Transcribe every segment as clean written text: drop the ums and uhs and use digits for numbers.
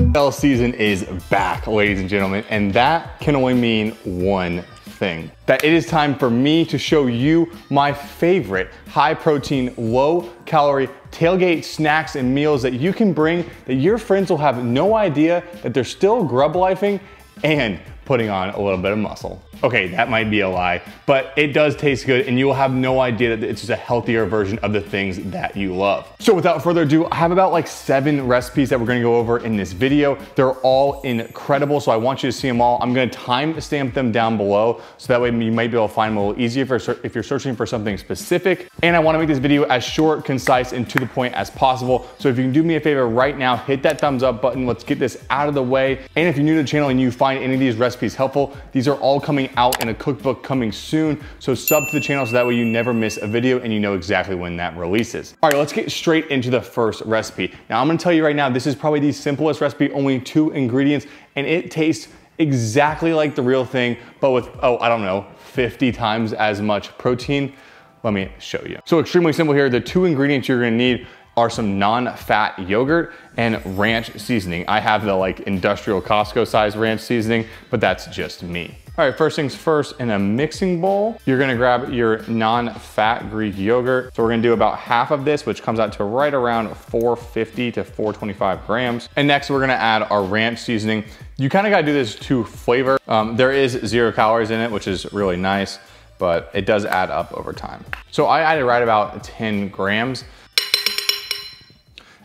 NFL season is back, ladies and gentlemen, and that can only mean one thing. That it is time for me to show you my favorite high protein, low calorie tailgate snacks and meals that you can bring that your friends will have no idea that they're still grub lifing and putting on a little bit of muscle. Okay, that might be a lie, but it does taste good and you will have no idea that it's just a healthier version of the things that you love. So without further ado, I have about like 7 recipes that we're gonna go over in this video. They're all incredible, so I want you to see them all. I'm gonna timestamp them down below, so that way you might be able to find them a little easier if you're searching for something specific. And I wanna make this video as short, concise, and to the point as possible. So if you can do me a favor right now, hit that thumbs up button. Let's get this out of the way. And if you're new to the channel and you find any of these recipes helpful, these are all coming out in a cookbook coming soon, so sub to the channel so that way you never miss a video and you know exactly when that releases. All right, let's get straight into the first recipe. Now I'm gonna tell you right now, this is probably the simplest recipe, only 2 ingredients, and it tastes exactly like the real thing, but with, I don't know, 50 times as much protein. Let me show you. So extremely simple here. The 2 ingredients you're gonna need are some non-fat yogurt and ranch seasoning. I have the like industrial Costco size ranch seasoning, but that's just me. All right, first things first, in a mixing bowl, you're gonna grab your non-fat Greek yogurt. So we're gonna do about half of this, which comes out to right around 450 to 425 grams. And next we're gonna add our ranch seasoning. You kinda gotta do this to flavor. There is 0 calories in it, which is really nice, but it does add up over time. So I added right about 10 grams.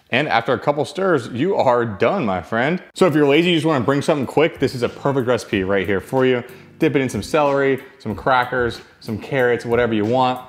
And after a couple stirs, you are done, my friend. So if you're lazy, you just wanna bring something quick, this is a perfect recipe right here for you. Dip it in some celery, some crackers, some carrots, whatever you want.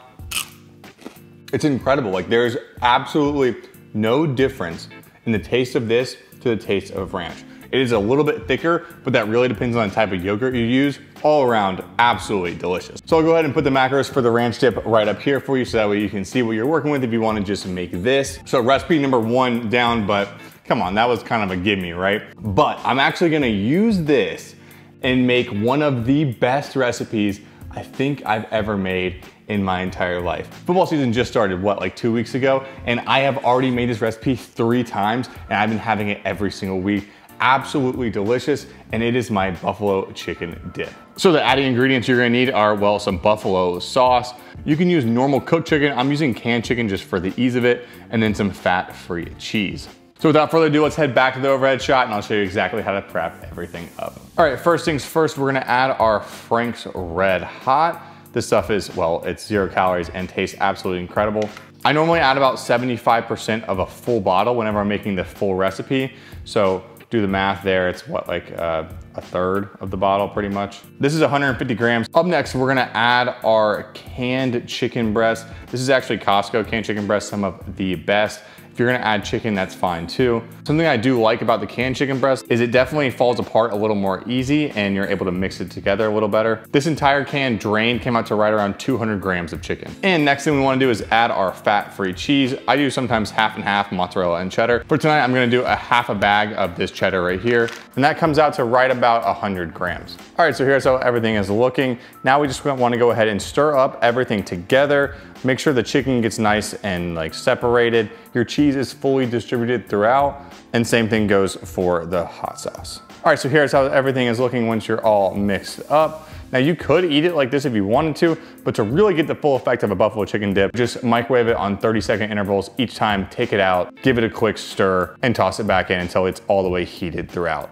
It's incredible. Like, there's absolutely no difference in the taste of this to the taste of ranch. It is a little bit thicker, but that really depends on the type of yogurt you use. All around, absolutely delicious. So I'll go ahead and put the macros for the ranch dip right up here for you so that way you can see what you're working with if you wanna just make this. So recipe number 1 down, but come on, that was kind of a gimme, right? But I'm actually gonna use this and make one of the best recipes I think I've ever made in my entire life. Football season just started, what, like 2 weeks ago? And I have already made this recipe 3 times and I've been having it every single week. Absolutely delicious, and it is my buffalo chicken dip. So the adding ingredients you're gonna need are, well, some buffalo sauce. You can use normal cooked chicken. I'm using canned chicken just for the ease of it, and then some fat-free cheese. So without further ado, let's head back to the overhead shot and I'll show you exactly how to prep everything up. All right, first things first, we're gonna add our Frank's Red Hot. This stuff is, well, it's 0 calories and tastes absolutely incredible. I normally add about 75% of a full bottle whenever I'm making the full recipe. So do the math there, it's what, like a third of the bottle pretty much. This is 150 grams. Up next, we're gonna add our canned chicken breast. This is actually Costco canned chicken breast, some of the best. If you're gonna add chicken, that's fine too. Something I do like about the canned chicken breast is it definitely falls apart a little more easy and you're able to mix it together a little better. This entire can drained came out to right around 200 grams of chicken. And next thing we wanna do is add our fat-free cheese. I do sometimes half and half mozzarella and cheddar. For tonight, I'm gonna do a half a bag of this cheddar right here. And that comes out to right about 100 grams. All right, so here's how everything is looking. Now we just wanna go ahead and stir up everything together. Make sure the chicken gets nice and like separated. Your cheese is fully distributed throughout, and same thing goes for the hot sauce. All right, so here's how everything is looking once you're all mixed up. Now you could eat it like this if you wanted to, but to really get the full effect of a buffalo chicken dip, just microwave it on 30-second intervals each time, take it out, give it a quick stir, and toss it back in until it's all the way heated throughout.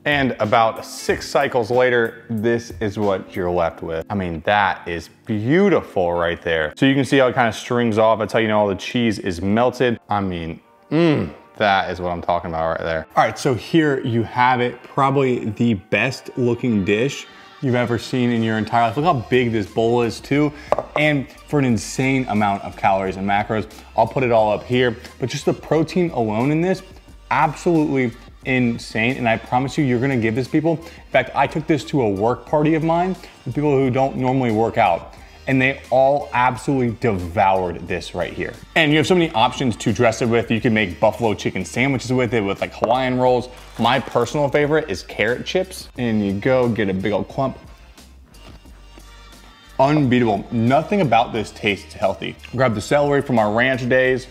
And about 6 cycles later, this is what you're left with. I mean, that is beautiful right there. So you can see how it kind of strings off. That's how you know all the cheese is melted. I mean, that is what I'm talking about right there. All right, so here you have it. Probably the best looking dish you've ever seen in your entire life. Look how big this bowl is too. And for an insane amount of calories and macros. I'll put it all up here, but just the protein alone in this, absolutely insane. And I promise you, you're gonna give this people. In fact, I took this to a work party of mine with people who don't normally work out, and they all absolutely devoured this right here. And you have so many options to dress it with. You can make buffalo chicken sandwiches with it, with like Hawaiian rolls. My personal favorite is carrot chips. And you go get a big old clump. Unbeatable. Nothing about this tastes healthy. Grab the celery from our ranch days.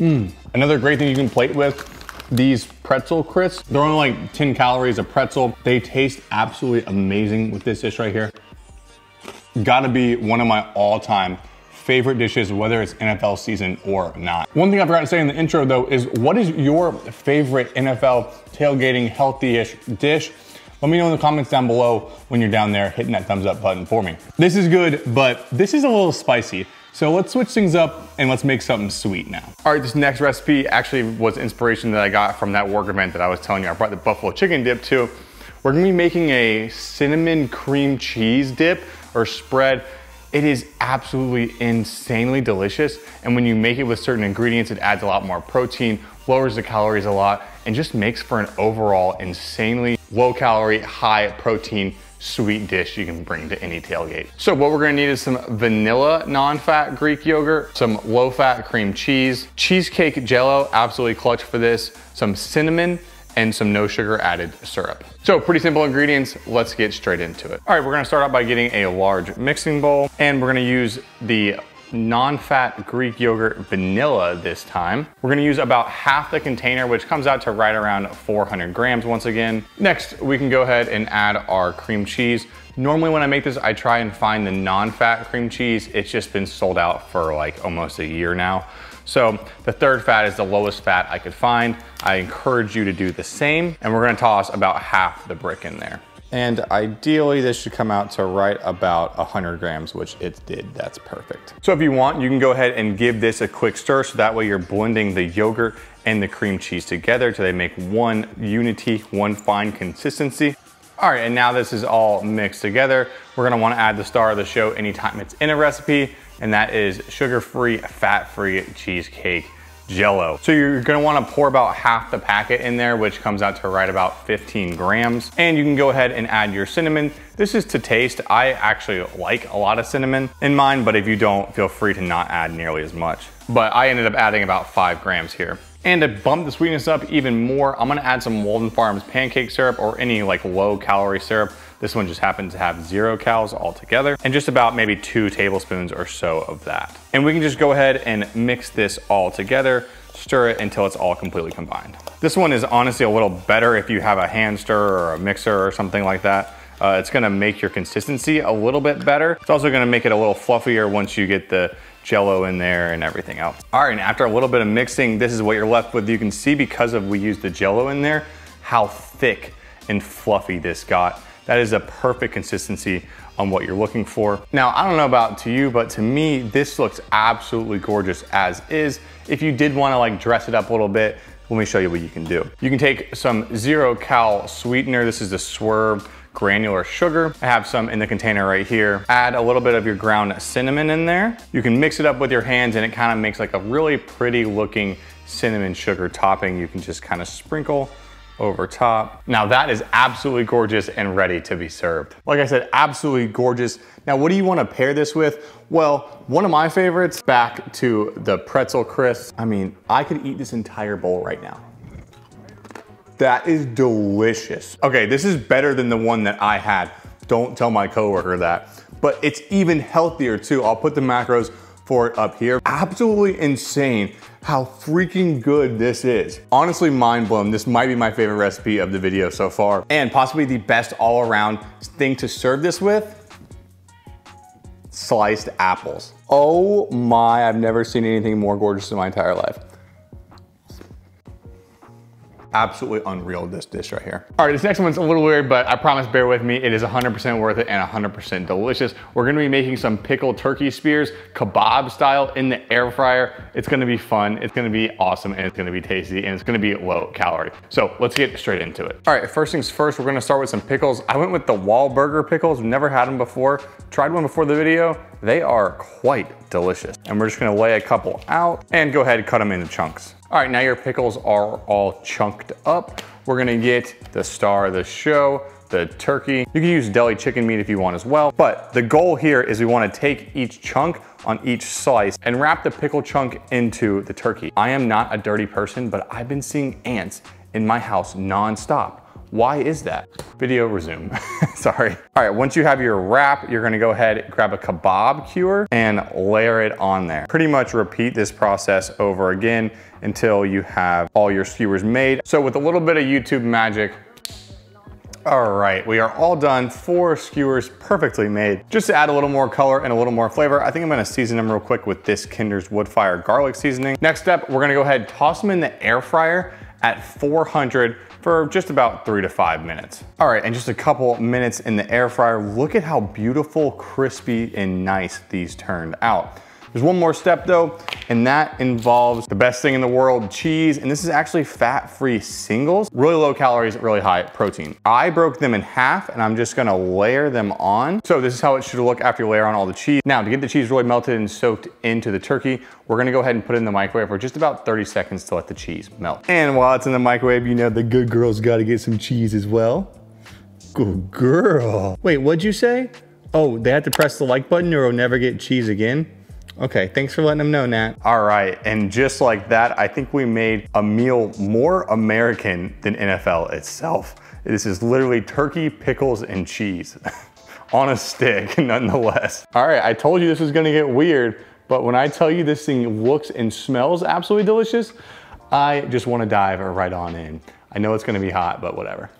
Another great thing you can plate with these pretzel crisps. They're only like 10 calories a pretzel. They taste absolutely amazing with this dish right here. Gotta be one of my all-time favorite dishes, whether it's NFL season or not. One thing I forgot to say in the intro though is, what is your favorite NFL tailgating healthy-ish dish? Let me know in the comments down below when you're down there hitting that thumbs up button for me. This is good, but this is a little spicy. So let's switch things up and let's make something sweet now. All right, this next recipe actually was inspiration that I got from that work event that I was telling you I brought the buffalo chicken dip to. We're gonna be making a cinnamon cream cheese dip or spread. It is absolutely insanely delicious. And when you make it with certain ingredients, it adds a lot more protein, lowers the calories a lot, and just makes for an overall insanely low calorie, high protein, sweet dish you can bring to any tailgate. So what we're gonna need is some vanilla non-fat Greek yogurt, some low-fat cream cheese, cheesecake jello, absolutely clutch for this, some cinnamon, and some no sugar added syrup. So pretty simple ingredients, let's get straight into it. All right, we're gonna start out by getting a large mixing bowl, and we're gonna use the non-fat Greek yogurt vanilla this time. We're gonna use about half the container, which comes out to right around 400 grams once again. Next, we can go ahead and add our cream cheese. Normally when I make this, I try and find the non-fat cream cheese. It's just been sold out for like almost a year now. So the third fat is the lowest fat I could find. I encourage you to do the same, and we're gonna toss about half the brick in there. And ideally this should come out to right about 100 grams, which it did, that's perfect. So if you want, you can go ahead and give this a quick stir, so that way you're blending the yogurt and the cream cheese together till they make one unity, one fine consistency. All right, and now this is all mixed together. We're gonna wanna add the star of the show anytime it's in a recipe, and that is sugar-free, fat-free cheesecake jello. So you're gonna wanna pour about half the packet in there, which comes out to right about 15 grams. And you can go ahead and add your cinnamon. This is to taste. I actually like a lot of cinnamon in mine, but if you don't, feel free to not add nearly as much. But I ended up adding about 5 grams here. And to bump the sweetness up even more, I'm gonna add some Walden Farms pancake syrup or any like low calorie syrup. This one just happens to have 0 calories altogether, and just about maybe 2 tablespoons or so of that. And we can just go ahead and mix this all together, stir it until it's all completely combined. This one is honestly a little better if you have a hand stir or a mixer or something like that. It's gonna make your consistency a little bit better. It's also gonna make it a little fluffier once you get the jello in there and everything else. All right, and after a little bit of mixing, this is what you're left with. You can see, because we used the jello in there, how thick and fluffy this got. That is a perfect consistency on what you're looking for. Now, I don't know about to you, but to me, this looks absolutely gorgeous as is. If you did wanna like dress it up a little bit, let me show you what you can do. You can take some 0-cal sweetener. This is the Swerve granular sugar. I have some in the container right here. Add a little bit of your ground cinnamon in there. You can mix it up with your hands and it kind of makes like a really pretty looking cinnamon sugar topping. You can just kind of sprinkle over top. Now that is absolutely gorgeous and ready to be served. Like I said, absolutely gorgeous. Now what do you want to pair this with? Well, one of my favorites, back to the pretzel crisps. I mean, I could eat this entire bowl right now. That is delicious. Okay, this is better than the one that I had. Don't tell my coworker that. But it's even healthier too. I'll put the macros for it up here. Absolutely insane how freaking good this is. Honestly, mind blown. This might be my favorite recipe of the video so far, and possibly the best all around thing to serve this with. Sliced apples. Oh my, I've never seen anything more gorgeous in my entire life. Absolutely unreal, this dish right here. All right, this next one's a little weird, but I promise bear with me. It is 100% worth it and 100% delicious. We're gonna be making some pickled turkey spears, kebab style, in the air fryer. It's gonna be fun, it's gonna be awesome, and it's gonna be tasty, and it's gonna be low calorie. So let's get straight into it. All right, first things first, we're gonna start with some pickles. I went with the Wahlburger pickles. Never had them before. Tried one before the video. They are quite delicious. And we're just gonna lay a couple out and go ahead and cut them into chunks. All right, now your pickles are all chunked up. We're gonna get the star of the show, the turkey. You can use deli chicken meat if you want as well, but the goal here is we wanna take each chunk on each slice and wrap the pickle chunk into the turkey. I am not a dirty person, but I've been seeing ants in my house nonstop. Why is that? Video resume, sorry. All right, once you have your wrap, you're gonna go ahead, grab a kebab skewer and layer it on there. Pretty much repeat this process over again until you have all your skewers made. So with a little bit of YouTube magic, all right, we are all done. 4 skewers perfectly made. Just to add a little more color and a little more flavor, I think I'm gonna season them real quick with this Kinder's Wood Fire garlic seasoning. Next step, we're gonna go ahead and toss them in the air fryer at 400 for just about 3 to 5 minutes. All right, and just a couple minutes in the air fryer, look at how beautiful, crispy, and nice these turned out. There's one more step though, and that involves the best thing in the world, cheese. And this is actually fat-free singles, really low calories, really high protein. I broke them in half and I'm just gonna layer them on. So this is how it should look after you layer on all the cheese. Now to get the cheese really melted and soaked into the turkey, we're gonna go ahead and put it in the microwave for just about 30 seconds to let the cheese melt. And while it's in the microwave, you know the good girl's gotta get some cheese as well. Good girl. Wait, what'd you say? Oh, they have to press the like button or it'll never get cheese again? Okay, thanks for letting them know, Nat. All right, and just like that, I think we made a meal more American than NFL itself. This is literally turkey, pickles, and cheese on a stick, nonetheless. All right, I told you this was gonna get weird, but when I tell you this thing looks and smells absolutely delicious, I just wanna dive right on in. I know it's gonna be hot, but whatever.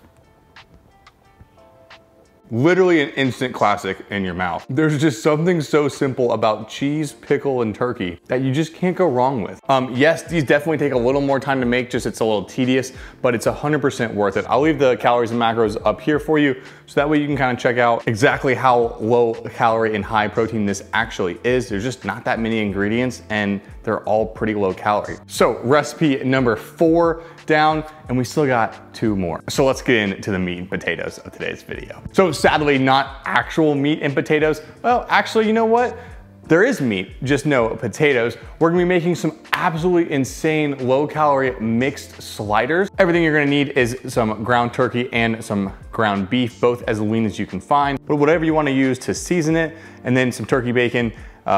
Literally an instant classic in your mouth. There's just something so simple about cheese, pickle, and turkey that you just can't go wrong with. Yes, these definitely take a little more time to make, just it's a little tedious, but it's 100% worth it. I'll leave the calories and macros up here for you, so that way you can kind of check out exactly how low calorie and high protein this actually is. There's just not that many ingredients and they're all pretty low calorie. So recipe number 4 down, and we still got 2 more. So let's get into the meat and potatoes of today's video. So sadly, not actual meat and potatoes. Well, actually, you know what? There is meat, just no potatoes. We're gonna be making some absolutely insane low calorie mixed sliders. Everything you're gonna need is some ground turkey and some ground beef, both as lean as you can find, but whatever you wanna use to season it, and then some turkey bacon,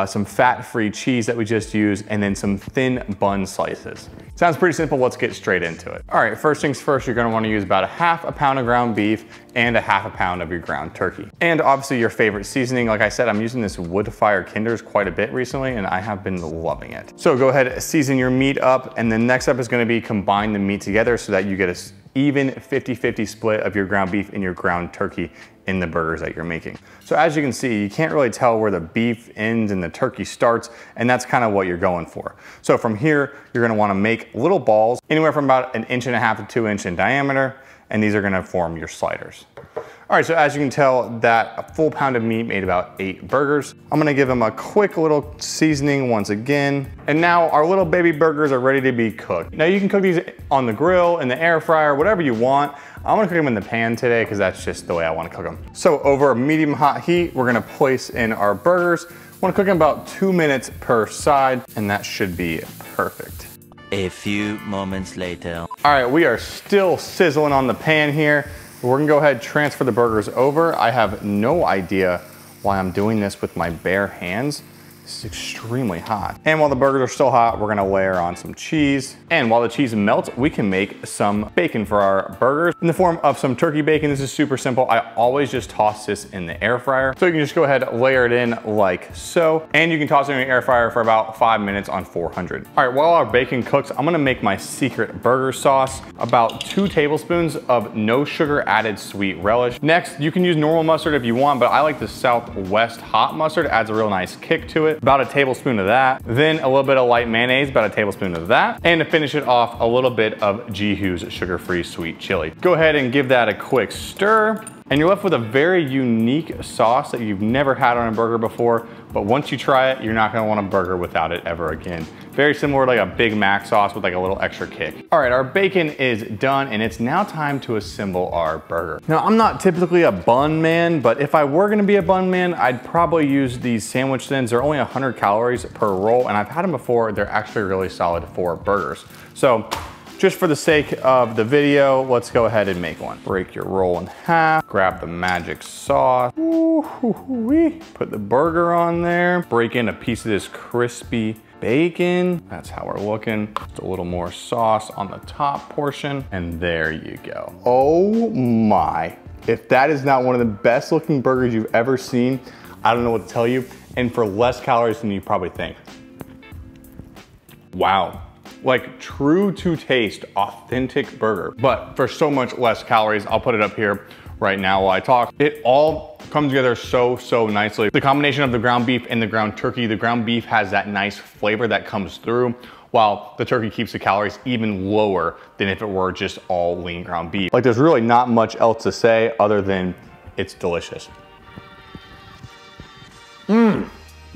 some fat-free cheese that we just used, and then some thin bun slices. Sounds pretty simple, let's get straight into it. All right, first things first, you're gonna wanna use about 1/2 pound of ground beef and 1/2 pound of your ground turkey. And obviously your favorite seasoning. Like I said, I'm using this wood fire Kinder's quite a bit recently and I have been loving it. So go ahead, season your meat up, and then next up is gonna be combine the meat together so that you get a even 50-50 split of your ground beef and your ground turkey in the burgers that you're making. So as you can see, you can't really tell where the beef ends and the turkey starts, and that's kind of what you're going for. So from here, you're gonna wanna make little balls, anywhere from about 1.5 to 2 inches in diameter, and these are gonna form your sliders. All right, so as you can tell, that a full pound of meat made about 8 burgers. I'm gonna give them a quick little seasoning once again. And now our little baby burgers are ready to be cooked. Now you can cook these on the grill, in the air fryer, whatever you want. I'm gonna cook them in the pan today because that's just the way I wanna cook them. So over a medium hot heat, we're gonna place in our burgers. I wanna cook them about 2 minutes per side, and that should be perfect. A few moments later. All right, we are still sizzling on the pan here. We're gonna go ahead and transfer the burgers over. I have no idea why I'm doing this with my bare hands. This is extremely hot. And while the burgers are still hot, we're gonna layer on some cheese. And while the cheese melts, we can make some bacon for our burgers in the form of some turkey bacon. This is super simple. I always just toss this in the air fryer. So you can just go ahead and layer it in like so. And you can toss it in the air fryer for about 5 minutes on 400. All right, while our bacon cooks, I'm gonna make my secret burger sauce. About 2 tablespoons of no sugar added sweet relish. Next, you can use normal mustard if you want, but I like the Southwest hot mustard. It adds a real nice kick to it. About a tablespoon of that. Then a little bit of light mayonnaise, about a tablespoon of that. And to finish it off, a little bit of Jihu's sugar-free sweet chili. Go ahead and give that a quick stir. And you're left with a very unique sauce that you've never had on a burger before, but once you try it, you're not gonna want a burger without it ever again. Very similar to like a Big Mac sauce with like a little extra kick. All right, our bacon is done, and it's now time to assemble our burger. Now, I'm not typically a bun man, but if I were gonna be a bun man, I'd probably use these sandwich thins. They're only 100 calories per roll, and I've had them before. They're actually really solid for burgers. So, just for the sake of the video, let's go ahead and make one. Break your roll in half, grab the magic sauce, put the burger on there, break in a piece of this crispy bacon. That's how we're looking. Just a little more sauce on the top portion. And there you go. Oh my. If that is not one of the best looking burgers you've ever seen, I don't know what to tell you. And for less calories than you probably think. Wow. Like true to taste, authentic burger, but for so much less calories. I'll put it up here right now while I talk. It all comes together so nicely. The combination of the ground beef and the ground turkey, the ground beef has that nice flavor that comes through, while the turkey keeps the calories even lower than if it were just all lean ground beef. Like there's really not much else to say other than it's delicious.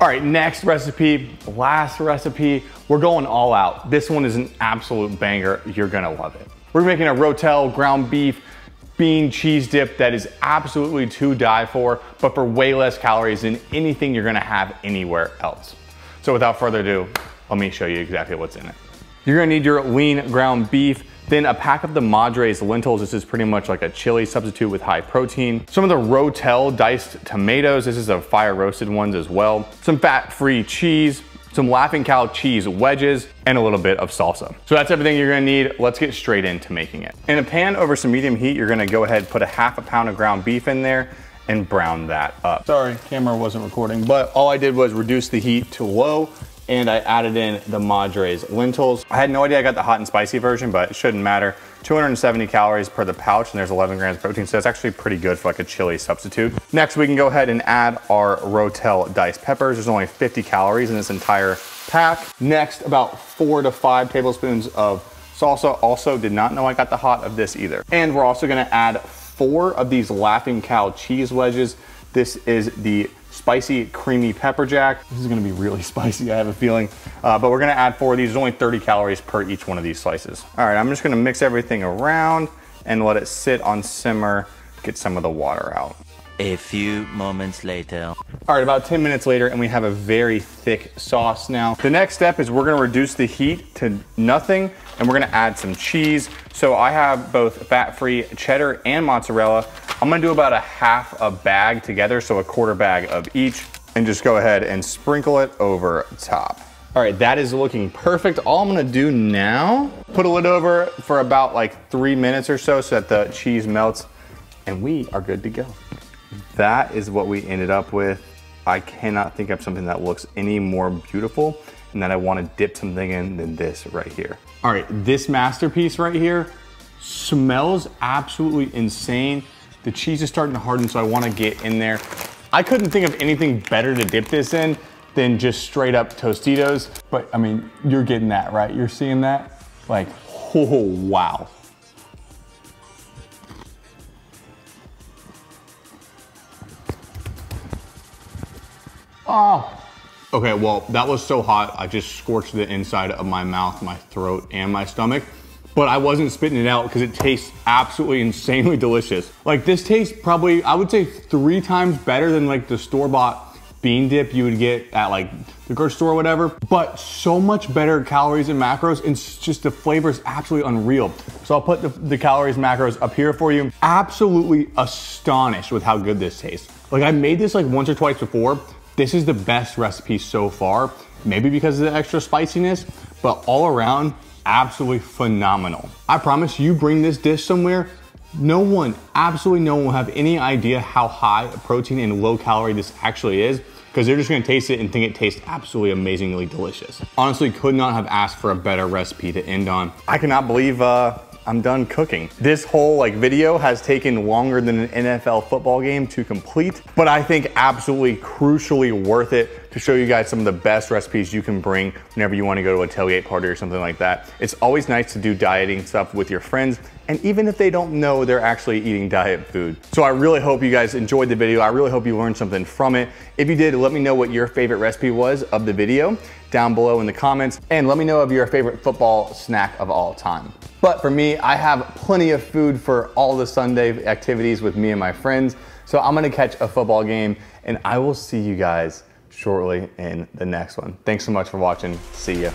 All right, next recipe, last recipe. We're going all out. This one is an absolute banger. You're gonna love it. We're making a Rotel ground beef bean cheese dip that is absolutely to die for, but for way less calories than anything you're gonna have anywhere else. So without further ado, let me show you exactly what's in it. You're gonna need your lean ground beef, then a pack of the Madre's lentils. This is pretty much like a chili substitute with high protein. Some of the Rotel diced tomatoes. This is a fire roasted ones as well. Some fat-free cheese, some Laughing Cow cheese wedges, and a little bit of salsa. So that's everything you're gonna need. Let's get straight into making it. In a pan over some medium heat, you're gonna go ahead and put a half a pound of ground beef in there and brown that up. Sorry, camera wasn't recording, but all I did was reduce the heat to low and I added in the Madre's lentils. I had no idea I got the hot and spicy version, but it shouldn't matter. 270 calories per the pouch, and there's 11 grams of protein, so it's actually pretty good for like a chili substitute. Next, we can go ahead and add our Rotel diced peppers. There's only 50 calories in this entire pack. Next, about 4 to 5 tablespoons of salsa. Also, did not know I got the hot of this either. And we're also gonna add 4 of these Laughing Cow cheese wedges. This is the spicy creamy pepper jack. This is gonna be really spicy, I have a feeling. But we're gonna add 4 of these. There's only 30 calories per each one of these slices. All right, I'm just gonna mix everything around and let it sit on simmer, get some of the water out. A few moments later. All right, about 10 minutes later, and we have a very thick sauce now. The next step is we're gonna reduce the heat to nothing, and we're gonna add some cheese. So I have both fat-free cheddar and mozzarella. I'm gonna do about a half a bag together, so a quarter bag of each, and just go ahead and sprinkle it over top. All right, that is looking perfect. All I'm gonna do now, put a lid over for about like 3 minutes or so that the cheese melts, and we are good to go. That is what we ended up with. I cannot think of something that looks any more beautiful and that I want to dip something in than this right here. All right, this masterpiece right here smells absolutely insane. The cheese is starting to harden, so I want to get in there. I couldn't think of anything better to dip this in than just straight up Tostitos. But I mean, you're getting that, right? You're seeing that? Like, oh, wow. Oh. Okay, well, that was so hot, I just scorched the inside of my mouth, my throat, and my stomach. But I wasn't spitting it out because it tastes absolutely insanely delicious. Like this tastes probably, I would say 3 times better than like the store-bought bean dip you would get at like the grocery store or whatever, but so much better calories and macros, and just the flavor is absolutely unreal. So I'll put the calories macros up here for you. Absolutely astonished with how good this tastes. Like I made this like once or twice before. This is the best recipe so far, maybe because of the extra spiciness, but all around, absolutely phenomenal. I promise you bring this dish somewhere, no one, absolutely no one will have any idea how high protein and low calorie this actually is, because they're just gonna taste it and think it tastes absolutely amazingly delicious. Honestly, could not have asked for a better recipe to end on. I cannot believe I'm done cooking. This whole like video has taken longer than an NFL football game to complete, but I think absolutely crucially worth it to show you guys some of the best recipes you can bring whenever you want to go to a tailgate party or something like that. It's always nice to do dieting stuff with your friends, and even if they don't know they're actually eating diet food. So I really hope you guys enjoyed the video. I really hope you learned something from it. If you did, let me know what your favorite recipe was of the video down below in the comments, and let me know of your favorite football snack of all time. But for me, I have plenty of food for all the Sunday activities with me and my friends, so I'm gonna catch a football game, and I will see you guys shortly in the next one. Thanks so much for watching. See ya.